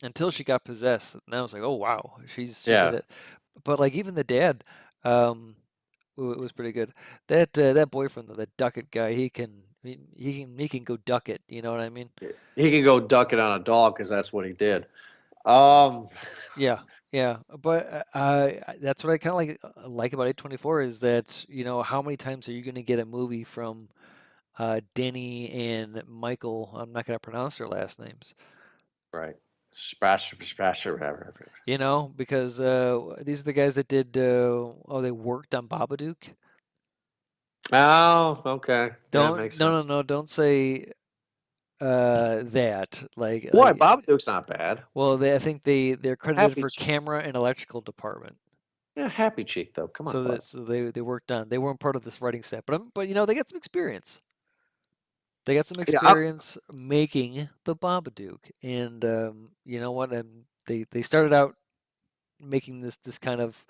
until she got possessed. And then I was like, oh wow, she's Yeah. in it. But like even the dad, um, was pretty good. That boyfriend, though, that Duckett guy, he can go duck it. You know what I mean? He can go duck it on a dog because that's what he did. Um, Yeah, yeah. But that's what I kind of like about A24 is that how many times are you going to get a movie from Denny and Michael? I'm not going to pronounce their last names. right. Spasher, whatever. Because these are the guys that did. They worked on Babadook. Oh, okay. Yeah, Don't makes no no sense. no don't say that Why? Babadook's not bad. well I think they're credited Happy for Cheek. camera and electrical department. Yeah, Happy Cheek though. Come on, So bud. they worked on. They weren't part of this writing staff, but they got some experience. They got some Yeah, I, experience making the Babadook, and you know what? They started out making this kind of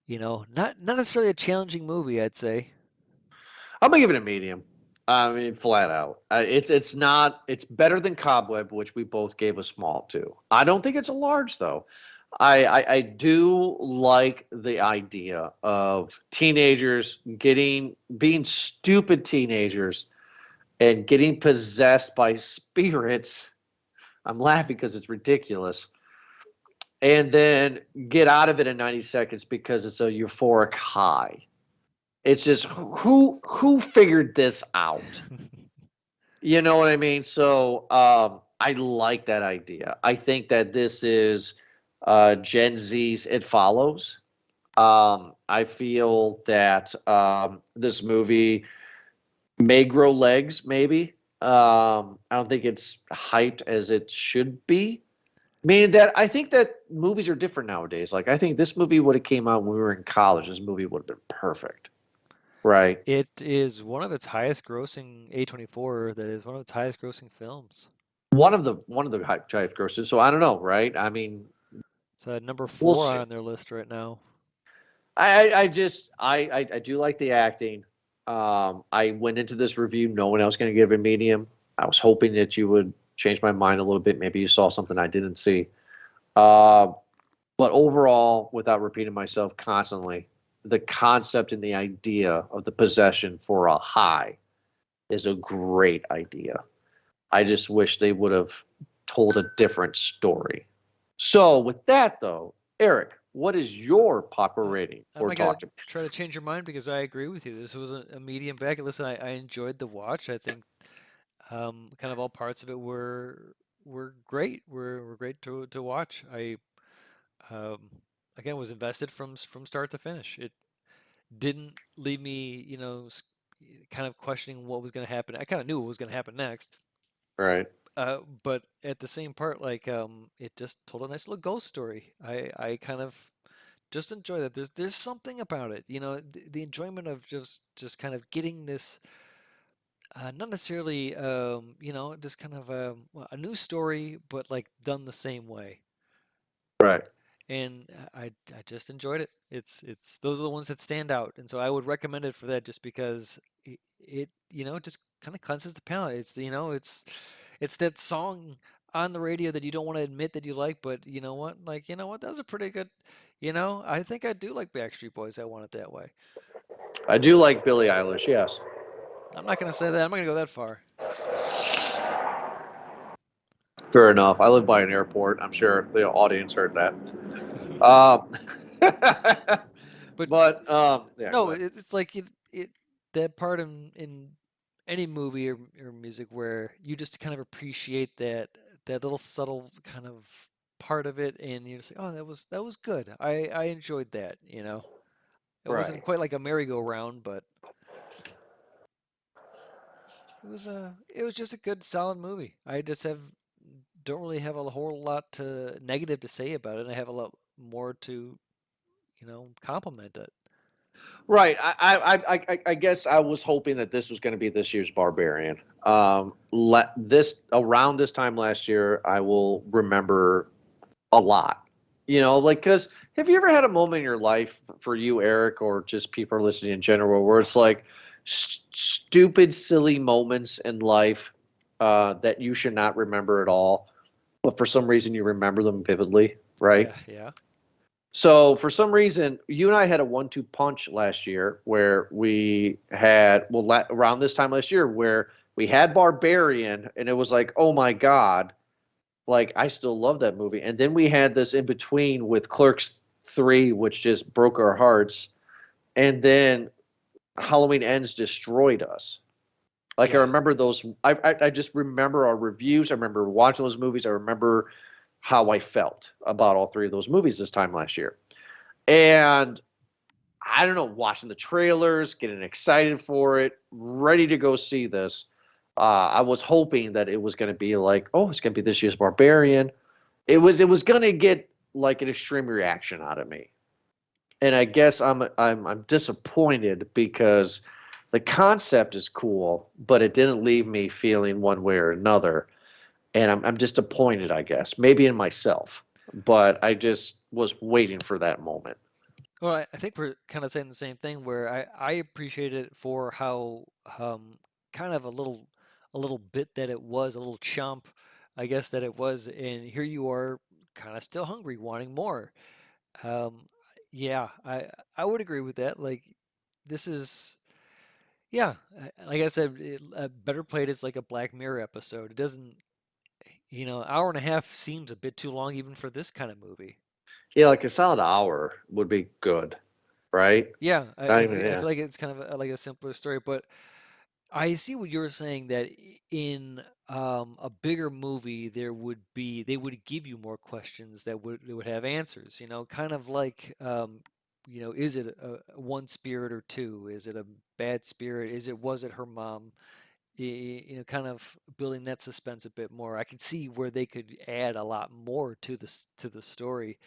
not necessarily a challenging movie, I'd say. I'm gonna give it a medium. I mean, flat out. It's not. It's better than Cobweb, which we both gave a small to. I don't think it's a large though. I do like the idea of teenagers being stupid teenagers and getting possessed by spirits. I'm laughing because it's ridiculous. And then get out of it in 90 seconds because it's a euphoric high. It's just who figured this out? You know what I mean? So I like that idea. I think that this is Gen Z's It Follows. I feel that this movie may grow legs, maybe. I don't think it's hyped as it should be. Meaning that I think that movies are different nowadays. Like I think this movie would have came out when we were in college. This movie would have been perfect, right? It is one of its highest grossing A24. That is one of its highest grossing films. One of the highest grosses. So I don't know, right? I mean, It's number we'll 4 see. on their list right now. I do like the acting. I went into this review knowing I was going to give it a medium. I was hoping that you would change my mind a little bit. Maybe you saw something I didn't see. Uh, but overall, without repeating myself constantly, the concept and the idea of the possession for a high is a great idea. I just wish they would have told a different story. So, with that though, Eric, what is your popper Uh, rating I'm for not gonna Talk to Me? try to change your mind because I agree with you. This was a medium bag. Listen, I enjoyed the watch. I think kind of all parts of it were great. Were great to watch. I um, again was invested from start to finish. It didn't leave me, kind of questioning what was going to happen. I kind of knew what was going to happen next. Right. But at the same part, like it just told a nice little ghost story. I kind of just enjoy that. There's something about it, the enjoyment of just kind of getting this, not necessarily, just kind of a new story, but like done the same way. Right. And I just enjoyed it. It's those are the ones that stand out, and so I would recommend it for that, just because it just kind of cleanses the palate. It's that song on the radio that you don't want to admit that you like, but you know what? Like, that was a pretty good. I think I do like Backstreet Boys. I Want It That Way. I do like Billie Eilish, yes. I'm not gonna say that. I'm not gonna go that far. Fair enough. I live by an airport. I'm sure the audience heard that. Um, But but yeah, go no, ahead. it's like that part in any movie or music where you just kind of appreciate that little subtle kind of part of it, and you just say, oh, that was good. I enjoyed that. It wasn't Right. quite like a merry-go-round, but it was just a good solid movie. I just don't really have a whole lot to negative to say about it. I have a lot more to compliment it. Right. I guess I was hoping that this was going to be this year's Barbarian. This around this time last year, I will remember a lot. Like because have you ever had a moment in your life for you, Eric, or just people listening in general, where it's like stupid, silly moments in life that you should not remember at all, but for some reason you remember them vividly, right? Yeah, yeah. So for some reason, you and I had a 1-2 punch last year where we had, around this time last year, where we had Barbarian, and it was like, oh my God, like I still love that movie. And then we had this in between with Clerks 3, which just broke our hearts. And then Halloween Ends destroyed us. Like I remember those. I just remember our reviews. I remember watching those movies. I remember how I felt about all three of those movies this time last year. And I don't know, watching the trailers, getting excited for it, ready to go see this. I was hoping that it was going to be like, oh, it's going to be this year's Barbarian. It was going to get like an extreme reaction out of me. And I guess I'm disappointed because the concept is cool, but it didn't leave me feeling one way or another. And I'm disappointed, I guess, maybe in myself, but I just was waiting for that moment. Well, I think we're kind of saying the same thing where I appreciate it for how kind of a little bit that it was, a little chomp, I guess that it was, and here you are kind of still hungry, wanting more. Um, yeah, I would agree with that. Like this is yeah, like I said, Better Played is like a Black Mirror episode. It doesn't, hour and a half seems a bit too long even for this kind of movie. Yeah, like a solid hour would be good, right? Yeah, I I mean, feel, I yeah. feel like it's kind of like a simpler story, but I see what you're saying that in a bigger movie they would give you more questions that would have answers, kind of like is it a one spirit or two? Is it a bad spirit? Was it her mom? Kind of building that suspense a bit more. I can see where they could add a lot more to the story.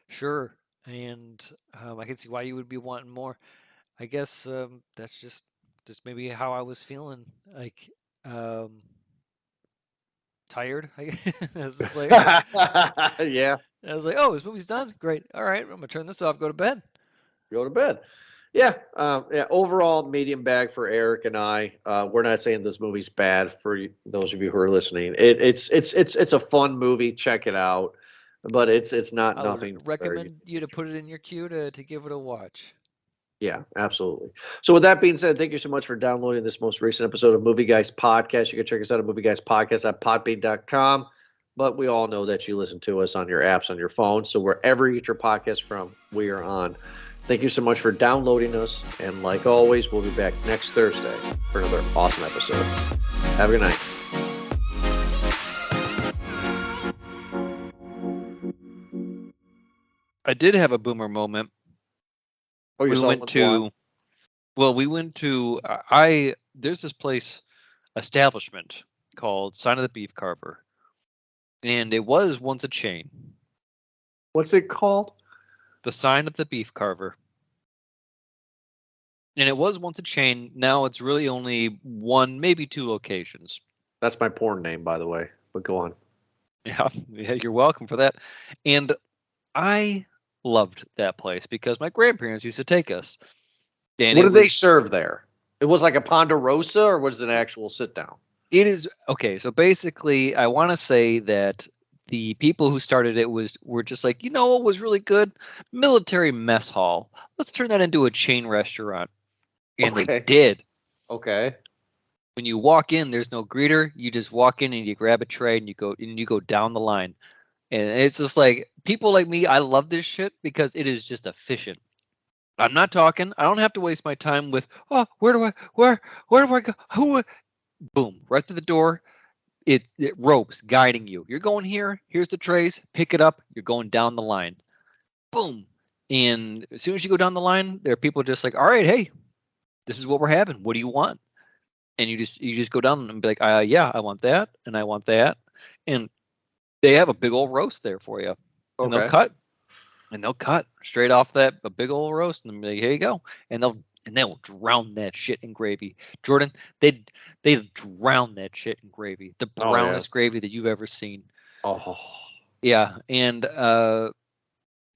Sure, and I can see why you would be wanting more. I guess that's just maybe how I was feeling, like um, tired. I was just like, Yeah, I was like, oh, this movie's done. Great. All right, I'm gonna turn this off. Go to bed. go to bed. Yeah, yeah. Overall, medium bag for Eric and I. We're not saying this movie's bad for those of you who are listening. It's a fun movie. Check it out, but it's not I would nothing very. recommend you to put it in your queue to give it a watch. Yeah, absolutely. So with that being said, thank you so much for downloading this most recent episode of Movie Guys Podcast. You can check us out at movieguyspodcast.podbean.com. But we all know that you listen to us on your apps on your phone. So wherever you get your podcast from, we are on. Thank you so much for downloading us. And like always, we'll be back next Thursday for another awesome episode. Have a good night. I did have a boomer moment. Oh, you We saw went one to, one? well, we went to, there's this place, establishment called Sign of the Beef Carver. And it was once a chain. What's it called? The Sign of the Beef Carver. And it was once a chain. Now it's really only one, maybe two locations. That's my porn name, by the way. But go on. Yeah, you're welcome for that. And I loved that place because my grandparents used to take us. And What it did they was- serve there? It was like a Ponderosa, or was it an actual sit down? It is okay. So basically, I want to say that the people who started it were just like, what was really good? Military mess hall. Let's turn that into a chain restaurant. And Okay. they did. Okay. When you walk in, there's no greeter. You just walk in and you grab a tray and you go down the line. And it's just like people like me, I love this shit because it is just efficient. I'm not talking. I don't have to waste my time with, where do I go? Who? Boom, right through the door. It ropes guiding you. You're going here. Here's the trays. Pick it up. You're going down the line. Boom. And as soon as you go down the line, there are people just like, all right, hey, this is what we're having. What do you want? And you just go down and be like, yeah, I want that, and I want that, and they have a big old roast there for you, and Okay. they'll cut straight off that a big old roast, and they'll be like, here you go, and they'll drown that shit in gravy. Jordan, they drown that shit in gravy, the Oh, yeah. brownest gravy that you've ever seen. Oh. Yeah, and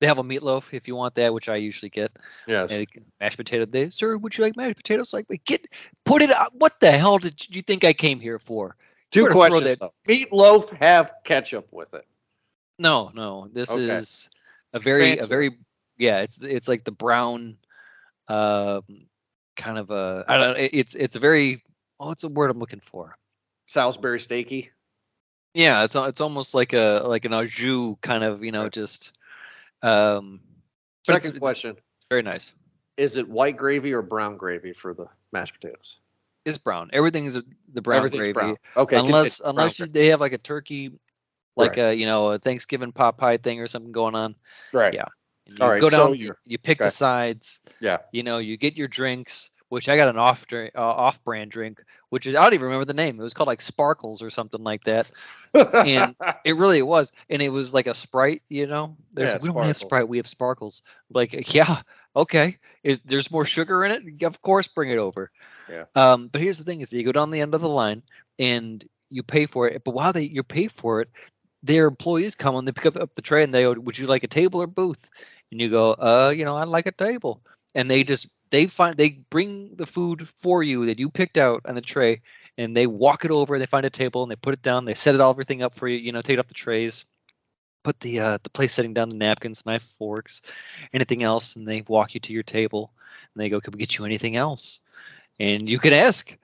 they have a meatloaf if you want that, which I usually get. Yes. And mashed potato. Sir, would you like mashed potatoes? Like, put it out. What the hell did you think I came here for? Two Better throw questions, that- though. Meatloaf have ketchup with it. No. This Okay. is a very Fancy. Yeah, it's like the brown, kind of a, I don't know. It's a very, what's the word I'm looking for? Salisbury steaky. Yeah, it's almost like an au jus kind of, Right. just. But Second question: it's very nice. is it white gravy or brown gravy for the mashed potatoes? It's brown. Everything is the brown Everything's gravy, brown. Okay, unless brown they have like a turkey, like Right. a Thanksgiving pot pie thing or something going on. right. Yeah. And All you right, go so down, you pick the okay. sides. Yeah. You get your drinks, which I got an off-brand drink, which is, I don't even remember the name. It was called like Sparkles or something like that. And it really was, and it was like a Sprite. We don't have Sparkles. Sprite, we have Sparkles. Like, yeah, okay. There's more sugar in it? Of course, bring it over. Yeah. But here's the thing: is that you go down the end of the line and you pay for it. But while you pay for it, their employees come and they pick up the tray and they go, "Would you like a table or booth?" And you go, I'd like a table. And they bring the food for you that you picked out on the tray, and they walk it over. They find a table and they put it down. They set everything up for you. Take it off the trays, put the place setting down, the napkins, knife, forks, anything else, and they walk you to your table. And they go, "Could we get you anything else?" And you can ask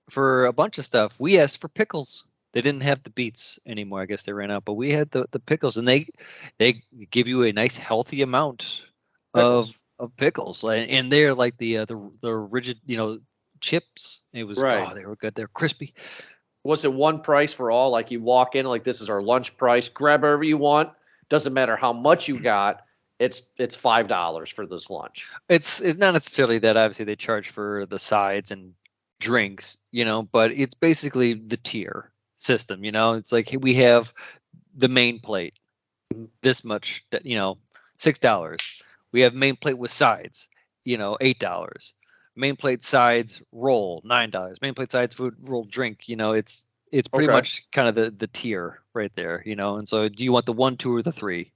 for a bunch of stuff. We asked for pickles. They didn't have the beets anymore. I guess they ran out, but we had the pickles, and they give you a nice healthy amount Pickles. of pickles, and they're like the rigid chips. It was, Right. oh, they were good. They're crispy. Was it one price for all? Like you walk in, like this is our lunch price. Grab whatever you want. Doesn't matter how much you got. It's $5 for this lunch. It's not necessarily that. Obviously, they charge for the sides and drinks, but it's basically the tier system. It's like, hey, we have the main plate, this much, $6. We have main plate with sides, $8. Main plate sides roll, $9. Main plate sides food roll drink. It's pretty Okay. much kind of the tier right there. And so, do you want the 1, 2, or the 3?